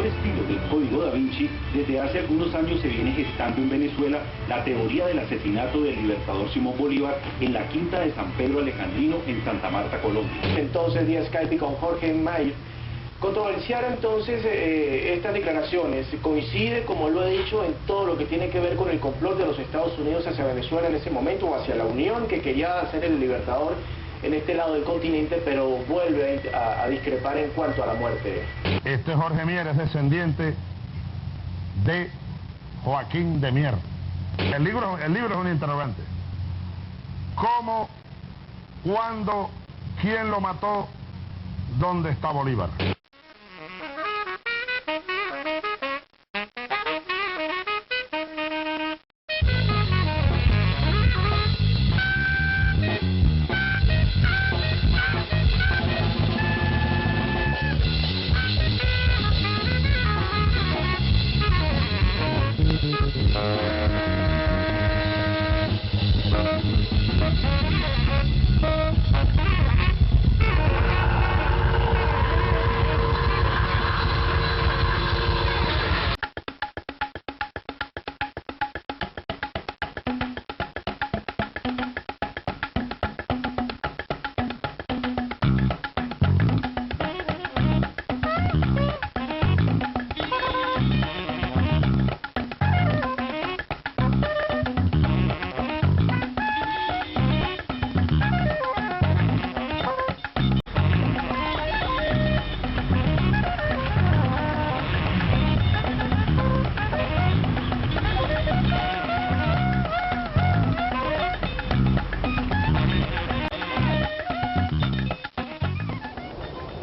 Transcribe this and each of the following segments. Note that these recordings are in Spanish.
mejor estilo del Código Da Vinci, desde hace algunos años se viene gestando en Venezuela la teoría del asesinato del libertador Simón Bolívar en la quinta de San Pedro Alejandrino en Santa Marta, Colombia. Entonces, vía Skype con Jorge Mayer. Controversial entonces estas declaraciones, coincide, como lo he dicho, en todo lo que tiene que ver con el complot de los Estados Unidos hacia Venezuela en ese momento, o hacia la Unión, que quería hacer el libertador en este lado del continente, pero vuelve a discrepar en cuanto a la muerte. Este Jorge Mier es descendiente de Joaquín de Mier. El libro es un interrogante. ¿Cómo? ¿Cuándo? ¿Quién lo mató? ¿Dónde está Bolívar?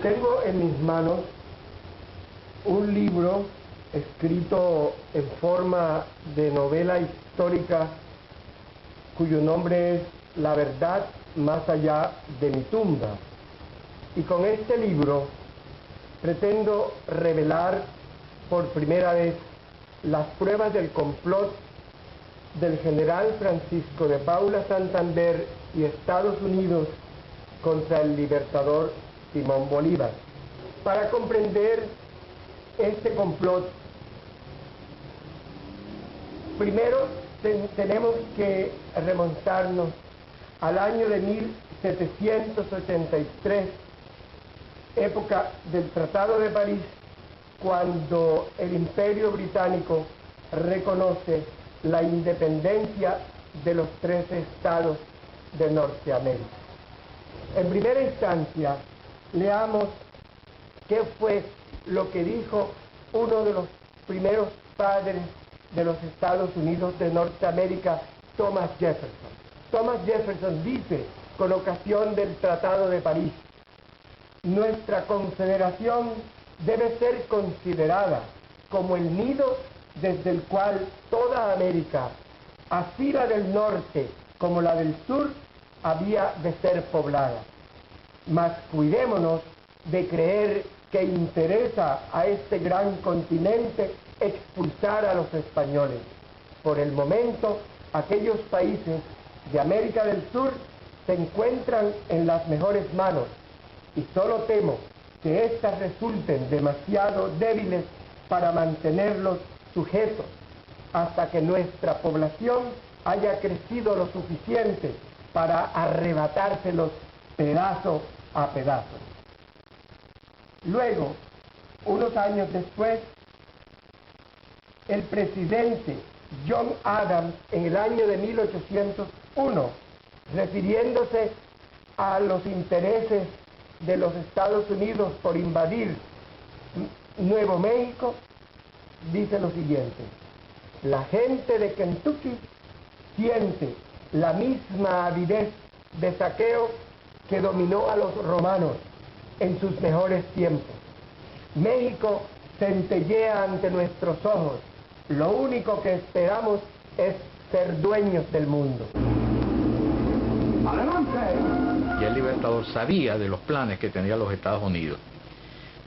Tengo en mis manos un libro escrito en forma de novela histórica cuyo nombre es La verdad más allá de mi tumba. Y con este libro pretendo revelar por primera vez las pruebas del complot del general Francisco de Paula Santander y Estados Unidos contra el libertador Simón Bolívar. Para comprender este complot, primero tenemos que remontarnos al año de 1783, época del Tratado de París, cuando el Imperio Británico reconoce la independencia de los 13 estados de Norteamérica. En primera instancia, leamos qué fue lo que dijo uno de los primeros padres de los Estados Unidos de Norteamérica, Thomas Jefferson. Thomas Jefferson dice, con ocasión del Tratado de París: nuestra confederación debe ser considerada como el nido desde el cual toda América, así la del norte como la del sur, había de ser poblada. Mas cuidémonos de creer que interesa a este gran continente expulsar a los españoles. Por el momento, aquellos países de América del Sur se encuentran en las mejores manos, y solo temo que éstas resulten demasiado débiles para mantenerlos sujetos hasta que nuestra población haya crecido lo suficiente para arrebatárselos pedazo a pedazo. Luego, unos años después, el presidente John Adams, en el año de 1801, refiriéndose a los intereses de los Estados Unidos por invadir Nuevo México, dice lo siguiente: la gente de Kentucky siente la misma avidez de saqueo que dominó a los romanos en sus mejores tiempos. México centellea ante nuestros ojos. Lo único que esperamos es ser dueños del mundo. Ya el libertador sabía de los planes que tenía los Estados Unidos.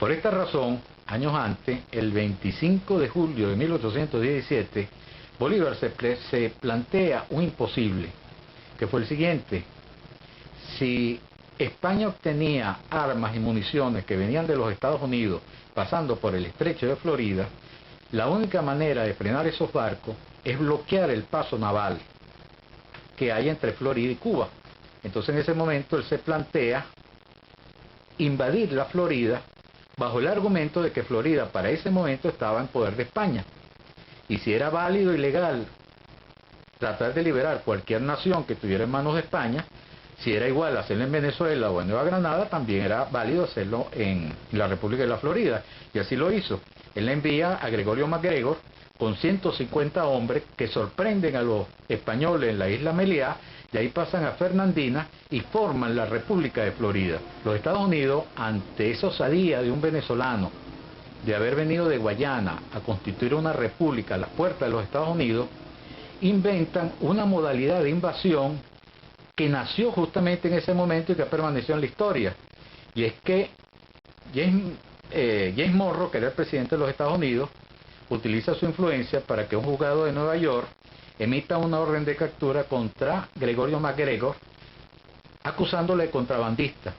Por esta razón, años antes, el 25 de julio de 1817, Bolívar se plantea un imposible, que fue el siguiente: si España obtenía armas y municiones que venían de los Estados Unidos pasando por el estrecho de Florida, la única manera de frenar esos barcos es bloquear el paso naval que hay entre Florida y Cuba. Entonces en ese momento él se plantea invadir la Florida bajo el argumento de que Florida para ese momento estaba en poder de España. Y si era válido y legal tratar de liberar cualquier nación que estuviera en manos de España, si era igual hacerlo en Venezuela o en Nueva Granada, también era válido hacerlo en la República de la Florida. Y así lo hizo. Él envía a Gregorio MacGregor con 150 hombres que sorprenden a los españoles en la isla Meliá, y ahí pasan a Fernandina y forman la República de Florida. Los Estados Unidos, ante esa osadía de un venezolano de haber venido de Guayana a constituir una república a las puertas de los Estados Unidos, inventan una modalidad de invasión que nació justamente en ese momento y que permaneció en la historia. Y es que James Monroe, que era el presidente de los Estados Unidos, utiliza su influencia para que un juzgado de Nueva York emita una orden de captura contra Gregorio MacGregor, acusándole de contrabandista.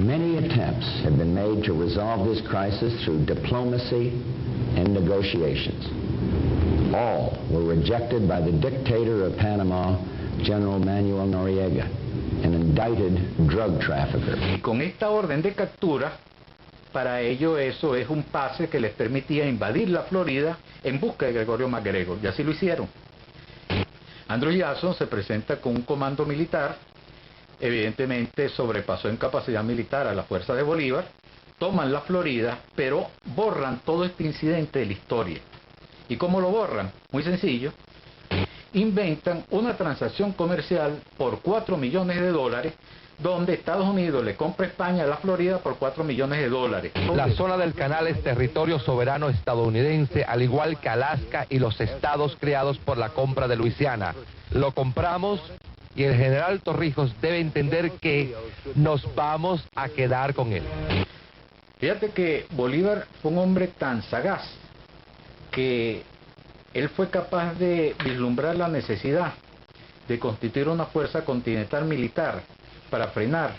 Many attempts have been made to resolve this crisis through diplomacy and negotiations. All were rejected by the dictator of Panama, General Manuel Noriega, an indicted drug trafficker. Y con esta orden de captura, para ello eso es un pase que les permitía invadir la Florida en busca de Gregorio MacGregor, y así lo hicieron. Andrew Jackson se presenta con un comando militar, evidentemente sobrepasó en capacidad militar a las fuerzas de Bolívar, toman la Florida, pero borran todo este incidente de la historia. ¿Y cómo lo borran? Muy sencillo. Inventan una transacción comercial por $4 millones, donde Estados Unidos le compra a España la Florida por $4 millones. La zona del canal es territorio soberano estadounidense, al igual que Alaska y los estados creados por la compra de Luisiana. Lo compramos y el general Torrijos debe entender que nos vamos a quedar con él. Fíjate que Bolívar fue un hombre tan sagaz que él fue capaz de vislumbrar la necesidad de constituir una fuerza continental militar para frenar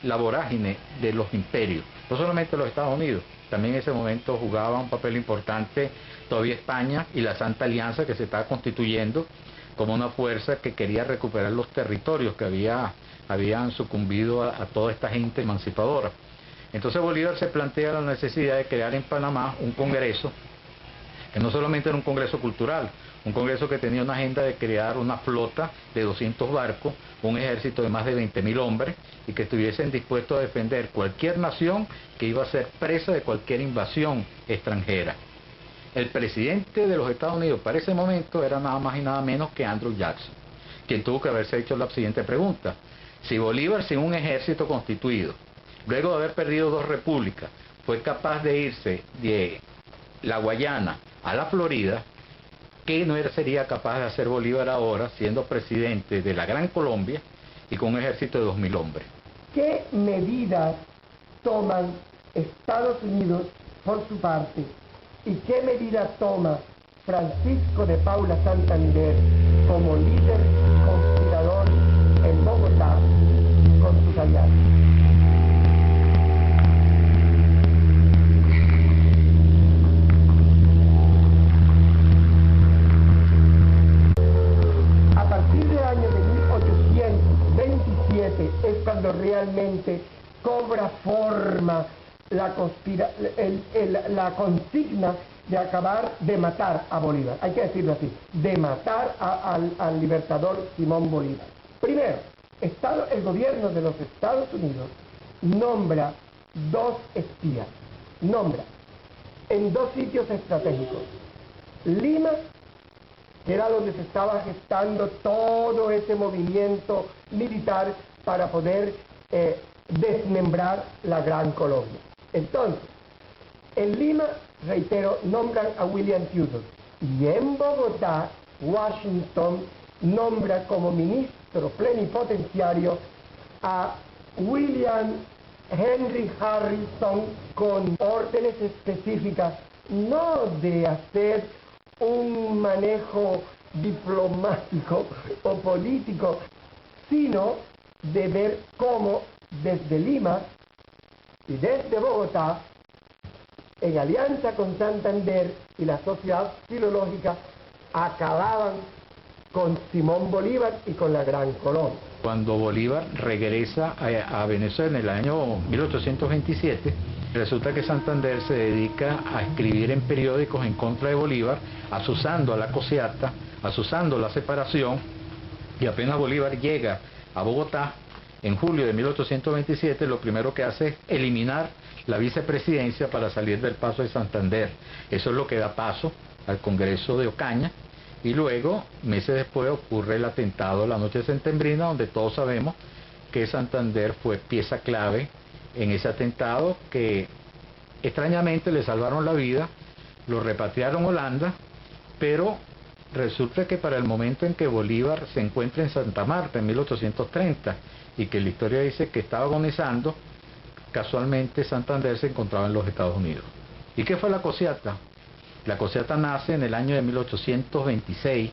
la vorágine de los imperios, no solamente los Estados Unidos, también en ese momento jugaba un papel importante todavía España y la Santa Alianza, que se estaba constituyendo como una fuerza que quería recuperar los territorios que habían sucumbido a toda esta gente emancipadora. Entonces Bolívar se plantea la necesidad de crear en Panamá un congreso, que no solamente era un congreso cultural, un congreso que tenía una agenda de crear una flota de 200 barcos, un ejército de más de 20.000 hombres, y que estuviesen dispuestos a defender cualquier nación que iba a ser presa de cualquier invasión extranjera. El presidente de los Estados Unidos para ese momento era nada más y nada menos que Andrew Jackson, quien tuvo que haberse hecho la siguiente pregunta: si Bolívar, sin un ejército constituido, luego de haber perdido 2 repúblicas, fue capaz de irse de la Guayana a la Florida, ¿qué no sería capaz de hacer Bolívar ahora, siendo presidente de la Gran Colombia y con un ejército de 2.000 hombres? ¿Qué medidas toman Estados Unidos por su parte y qué medidas toma Francisco de Paula Santander como líder conspirador en Bogotá con sus aliados? Es cuando realmente cobra forma la consigna de acabar de matar a Bolívar. Hay que decirlo así, de matar al libertador Simón Bolívar. Primero, el gobierno de los Estados Unidos nombra 2 espías, en 2 sitios estratégicos: Lima, que era donde se estaba gestando todo ese movimiento militar para poder desmembrar la Gran Colombia. Entonces, en Lima, reitero, nombran a William Tudor, y en Bogotá, Washington nombra como ministro plenipotenciario a William Henry Harrison, con órdenes específicas, no de hacer un manejo diplomático o político, sino de ver cómo desde Lima y desde Bogotá, en alianza con Santander y la Sociedad Filológica, acababan con Simón Bolívar y con la Gran Colombia. Cuando Bolívar regresa a Venezuela en el año 1827, resulta que Santander se dedica a escribir en periódicos en contra de Bolívar, asusando a la Cosiata, asusando la separación, y apenas Bolívar llega a Bogotá, en julio de 1827, lo primero que hace es eliminar la vicepresidencia para salir del Paso de Santander. Eso es lo que da paso al Congreso de Ocaña, y luego, meses después, ocurre el atentado la noche septembrina, donde todos sabemos que Santander fue pieza clave en ese atentado, que extrañamente le salvaron la vida, lo repatriaron a Holanda, pero resulta que para el momento en que Bolívar se encuentra en Santa Marta, en 1830, y que la historia dice que estaba agonizando, casualmente Santander se encontraba en los Estados Unidos. ¿Y qué fue la Cosiata? La Cosiata nace en el año de 1826,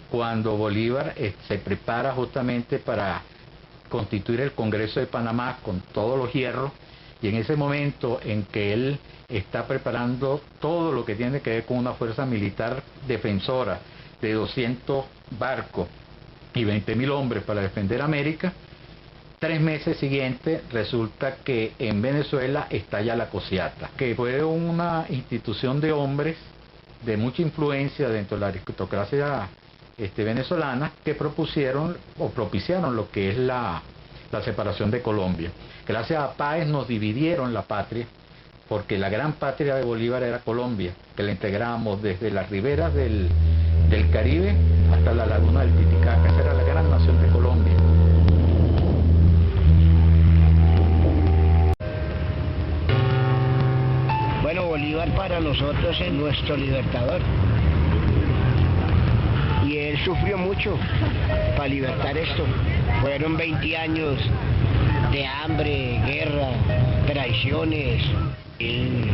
cuando Bolívar se prepara justamente para constituir el Congreso de Panamá con todos los hierros, y en ese momento en que él está preparando todo lo que tiene que ver con una fuerza militar defensora de 200 barcos y 20.000 hombres para defender América, 3 meses siguientes resulta que en Venezuela estalla la Cosiata, que fue una institución de hombres de mucha influencia dentro de la aristocracia venezolana, que propusieron o propiciaron lo que es la separación de Colombia. Gracias a Páez nos dividieron la patria, porque la gran patria de Bolívar era Colombia, que la integrábamos desde las riberas del Caribe hasta la laguna del Titicaca. Esa era la gran nación de Colombia. Bueno, Bolívar para nosotros es nuestro libertador. Y él sufrió mucho para libertar esto. Fueron 20 años de hambre, guerra, traiciones. Él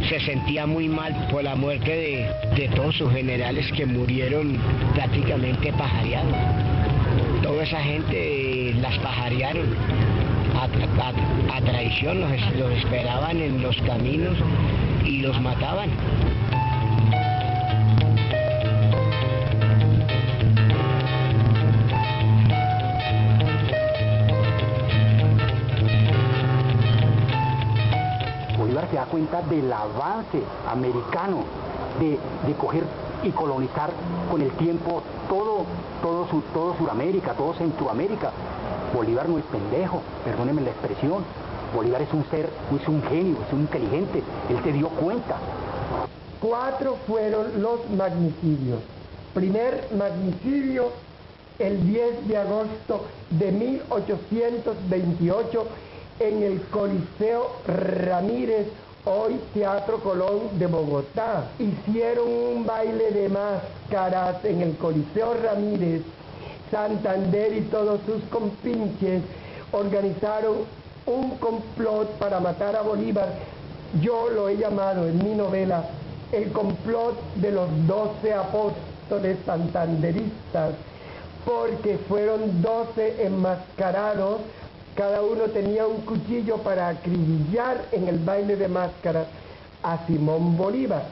se sentía muy mal por la muerte de todos sus generales que murieron prácticamente pajareados. Toda esa gente las pajarearon a traición, los esperaban en los caminos y los mataban. Bolívar se da cuenta del avance americano de coger y colonizar con el tiempo todo Sudamérica, todo Centroamérica. Bolívar no es pendejo, perdónenme la expresión. Bolívar es un ser, es un genio, es un inteligente. Él se dio cuenta. 4 fueron los magnicidios. Primer magnicidio el 10 de agosto de 1828 en el Coliseo Ramírez, hoy Teatro Colón de Bogotá. Hicieron un baile de máscaras en el Coliseo Ramírez. Santander y todos sus compinches organizaron un complot para matar a Bolívar. Yo lo he llamado en mi novela el complot de los 12 apóstoles santanderistas, porque fueron 12 enmascarados, cada uno tenía un cuchillo para acribillar en el baile de máscaras a Simón Bolívar.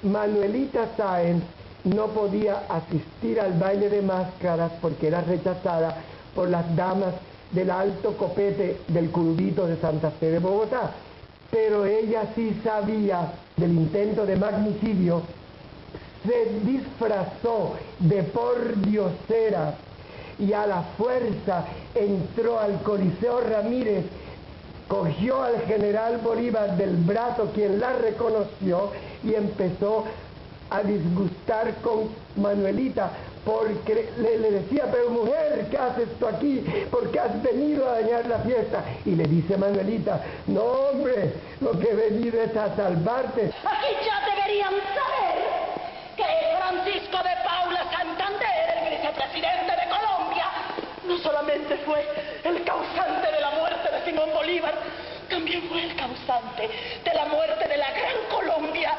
Manuelita Sáenz no podía asistir al baile de máscaras porque era rechazada por las damas del alto copete del Curubito de Santa Fe de Bogotá, pero ella sí sabía del intento de magnicidio, se disfrazó de pordiosera y a la fuerza entró al Coliseo Ramírez, cogió al general Bolívar del brazo, quien la reconoció, y empezó a disgustar con Manuelita, porque le decía: pero mujer, ¿qué haces tú aquí? ¿Por qué has venido a dañar la fiesta? Y le dice Manuelita: no, hombre, lo que he venido es a salvarte. Aquí ya deberían saber que Francisco de Paula Santander, el vicepresidente de Colombia, no solamente fue el causante de la muerte de Simón Bolívar, también fue el causante de la muerte de la Gran Colombia.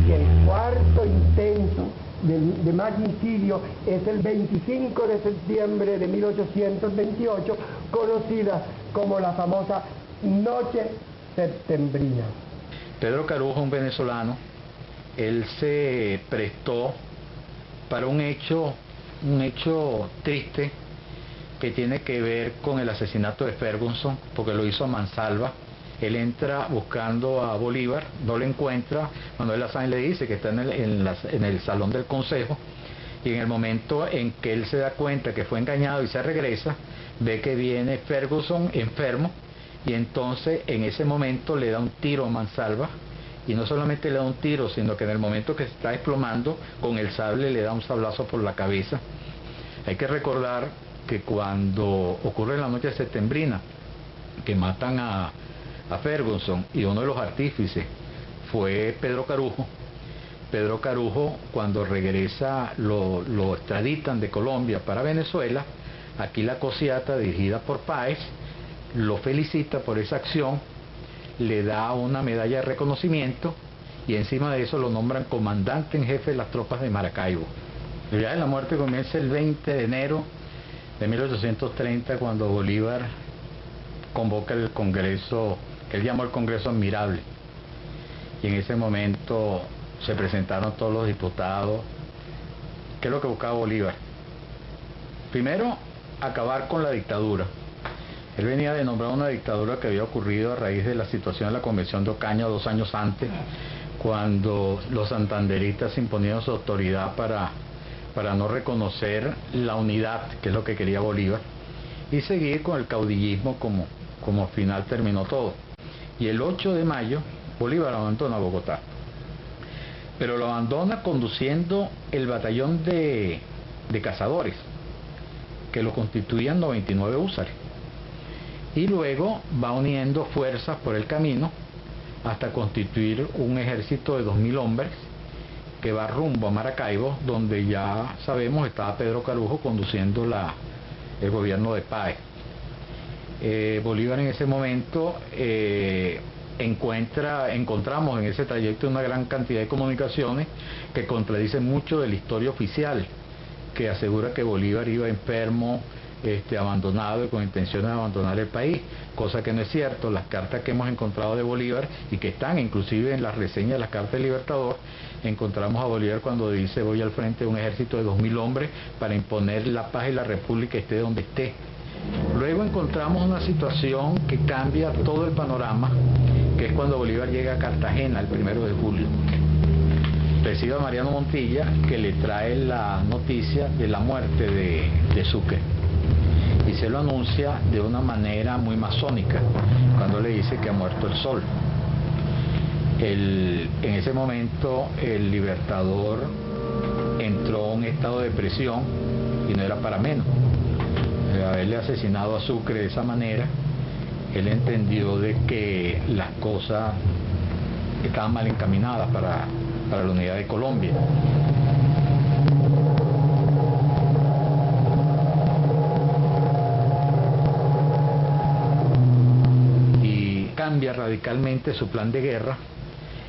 Y el cuarto intento de magnicidio es el 25 de septiembre de 1828, conocida como la famosa Noche Septembrina. Pedro Carujo, un venezolano, él se prestó para un hecho triste que tiene que ver con el asesinato de Ferguson, porque lo hizo a mansalva. Él entra buscando a Bolívar, no lo encuentra, Manuel Azaña le dice que está en el salón del consejo, y en el momento en que él se da cuenta que fue engañado y se regresa, ve que viene Ferguson enfermo, y entonces en ese momento le da un tiro a mansalva, y no solamente le da un tiro, sino que en el momento que se está desplomando, con el sable le da un sablazo por la cabeza. Hay que recordar que cuando ocurre la noche septembrina, que matan a Ferguson, y uno de los artífices fue Pedro Carujo. Pedro Carujo, cuando regresa, lo extraditan de Colombia para Venezuela. Aquí la Cosiata, dirigida por Páez, lo felicita por esa acción, le da una medalla de reconocimiento, y encima de eso lo nombran comandante en jefe de las tropas de Maracaibo. El viaje de la muerte comienza el 20 de enero de 1830, cuando Bolívar convoca el Congreso, que él llamó el Congreso Admirable, y en ese momento se presentaron todos los diputados. ¿Qué es lo que buscaba Bolívar? Primero, acabar con la dictadura. Él venía de nombrar una dictadura que había ocurrido a raíz de la situación de la Convención de Ocaña 2 años antes, cuando los santanderistas imponieron su autoridad para no reconocer la unidad, que es lo que quería Bolívar, y seguir con el caudillismo como al final terminó todo. Y el 8 de mayo Bolívar abandona Bogotá, pero lo abandona conduciendo el batallón de cazadores, que lo constituían 99 húsares, y luego va uniendo fuerzas por el camino hasta constituir un ejército de 2000 hombres que va rumbo a Maracaibo, donde ya sabemos estaba Pedro Carujo conduciendo el gobierno de Páez. Bolívar en ese momento encontramos en ese trayecto una gran cantidad de comunicaciones que contradicen mucho de la historia oficial, que asegura que Bolívar iba enfermo, abandonado y con intención de abandonar el país, cosa que no es cierto. Las cartas que hemos encontrado de Bolívar, y que están inclusive en las reseñas de las cartas del Libertador, encontramos a Bolívar cuando dice: voy al frente de un ejército de 2000 hombres para imponer la paz y la república, esté donde esté. Luego encontramos una situación que cambia todo el panorama, que es cuando Bolívar llega a Cartagena el 1 de julio. Recibe a Mariano Montilla, que le trae la noticia de la muerte de Sucre, y se lo anuncia de una manera muy masónica, cuando le dice que ha muerto el sol. En ese momento el Libertador entró en un estado de depresión, y no era para menos. Haberle asesinado a Sucre de esa manera, él entendió de que las cosas estaban mal encaminadas para la unidad de Colombia. Y cambia radicalmente su plan de guerra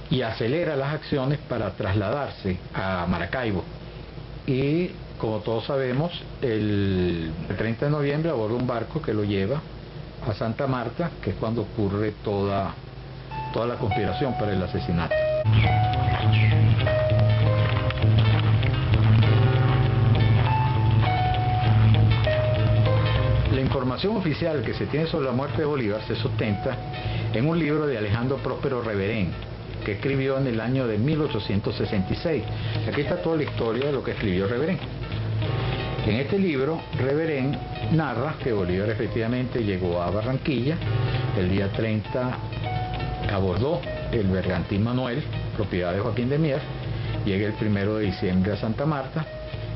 y acelera las acciones para trasladarse a Maracaibo. Y como todos sabemos, el 30 de noviembre aborda un barco que lo lleva a Santa Marta, que es cuando ocurre toda la conspiración para el asesinato. La información oficial que se tiene sobre la muerte de Bolívar se sustenta en un libro de Alejandro Próspero Reverén, que escribió en el año de 1866. Aquí está toda la historia de lo que escribió Reverén. En este libro, Reverén narra que Bolívar efectivamente llegó a Barranquilla, el día 30 abordó el bergantín Manuel, propiedad de Joaquín de Mier, llega el 1 de diciembre a Santa Marta,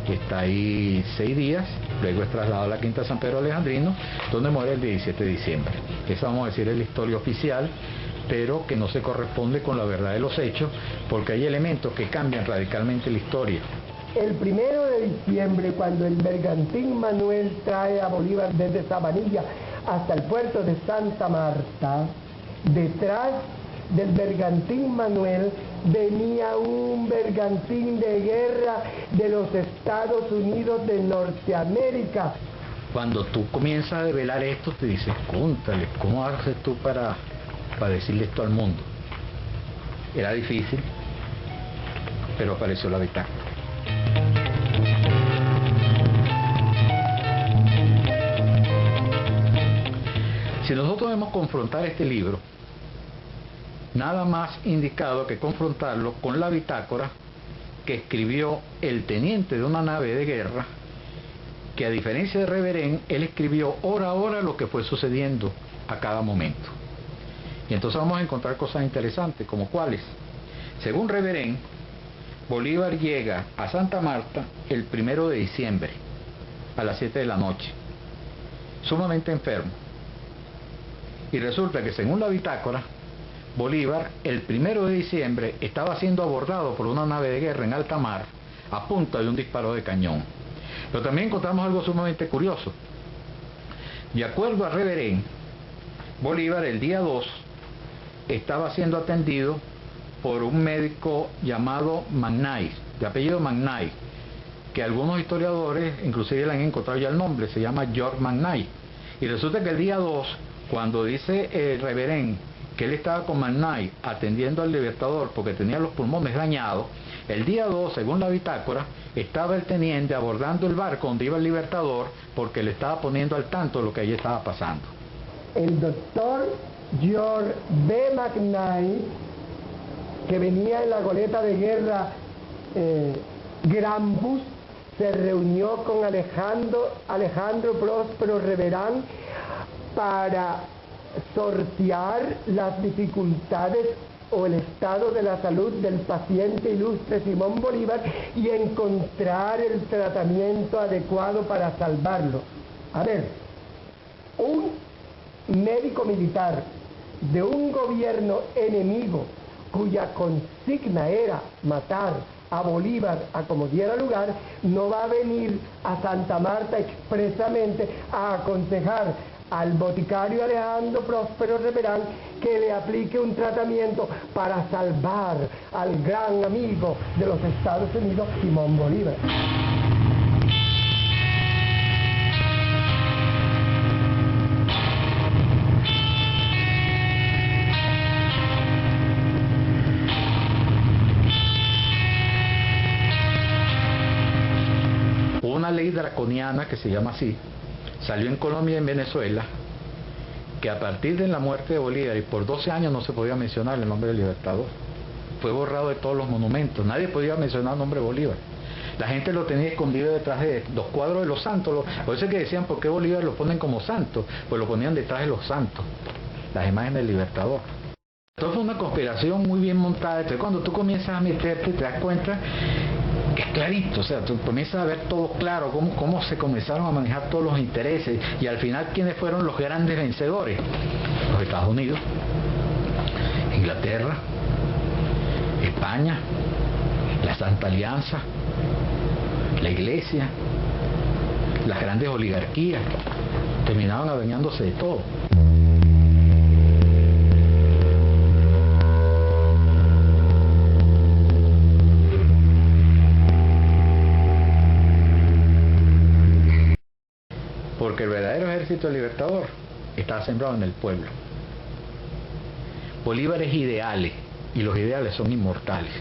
está ahí 6 días, luego es trasladado a la Quinta San Pedro Alejandrino, donde muere el 17 de diciembre. Esa, vamos a decir, es la historia oficial, pero que no se corresponde con la verdad de los hechos, porque hay elementos que cambian radicalmente la historia. El 1 de diciembre, cuando el bergantín Manuel trae a Bolívar desde Sabanilla hasta el puerto de Santa Marta, detrás del bergantín Manuel venía un bergantín de guerra de los Estados Unidos de Norteamérica. Cuando tú comienzas a develar esto, te dices, cóntale, ¿cómo haces tú para decirle esto al mundo? Era difícil, pero apareció la bitácora. Si nosotros debemos confrontar este libro, nada más indicado que confrontarlo con la bitácora que escribió el teniente de una nave de guerra, que a diferencia de Reverén, él escribió hora a hora lo que fue sucediendo a cada momento. Y entonces vamos a encontrar cosas interesantes, como cuáles. Según Reverén, Bolívar llega a Santa Marta el 1 de diciembre, a las 7 de la noche, sumamente enfermo. Y resulta que según la bitácora, Bolívar el 1 de diciembre estaba siendo abordado por una nave de guerra en alta mar a punta de un disparo de cañón. Pero también encontramos algo sumamente curioso. De acuerdo a Reverén, Bolívar el día 2 estaba siendo atendido por un médico llamado Magnay, de apellido Magnay, que algunos historiadores inclusive le han encontrado ya el nombre, se llama George Magnay. Y resulta que el día 2, cuando dice Reverén que él estaba con Magnay atendiendo al Libertador porque tenía los pulmones dañados, el día 2, según la bitácora, estaba el teniente abordando el barco donde iba el Libertador porque le estaba poniendo al tanto de lo que allí estaba pasando. El doctor George B. Magnay, que venía en la goleta de guerra Granbus, se reunió con Alejandro Próspero Reverán para sortear las dificultades o el estado de la salud del paciente ilustre Simón Bolívar y encontrar el tratamiento adecuado para salvarlo. A ver, un médico militar de un gobierno enemigo cuya consigna era matar a Bolívar a como diera lugar, no va a venir a Santa Marta expresamente a aconsejar al boticario Alejandro Próspero Reverán que le aplique un tratamiento para salvar al gran amigo de los Estados Unidos, Simón Bolívar. Una ley draconiana que se llama así, salió en Colombia y en Venezuela, que a partir de la muerte de Bolívar y por 12 años no se podía mencionar el nombre del Libertador. Fue borrado de todos los monumentos, nadie podía mencionar el nombre de Bolívar. La gente lo tenía escondido detrás de los cuadros de los santos. Por eso es que decían, ¿por qué Bolívar lo ponen como santo? Pues lo ponían detrás de los santos, las imágenes del Libertador. Entonces fue una conspiración muy bien montada. Entonces cuando tú comienzas a meterte, te das cuenta que es clarito, o sea, tú comienzas a ver todo claro, cómo se comenzaron a manejar todos los intereses y al final quiénes fueron los grandes vencedores. Los Estados Unidos, Inglaterra, España, la Santa Alianza, la Iglesia, las grandes oligarquías, terminaban adueñándose de todo. Porque el verdadero ejército del Libertador estaba sembrado en el pueblo. Bolívar es ideales y los ideales son inmortales.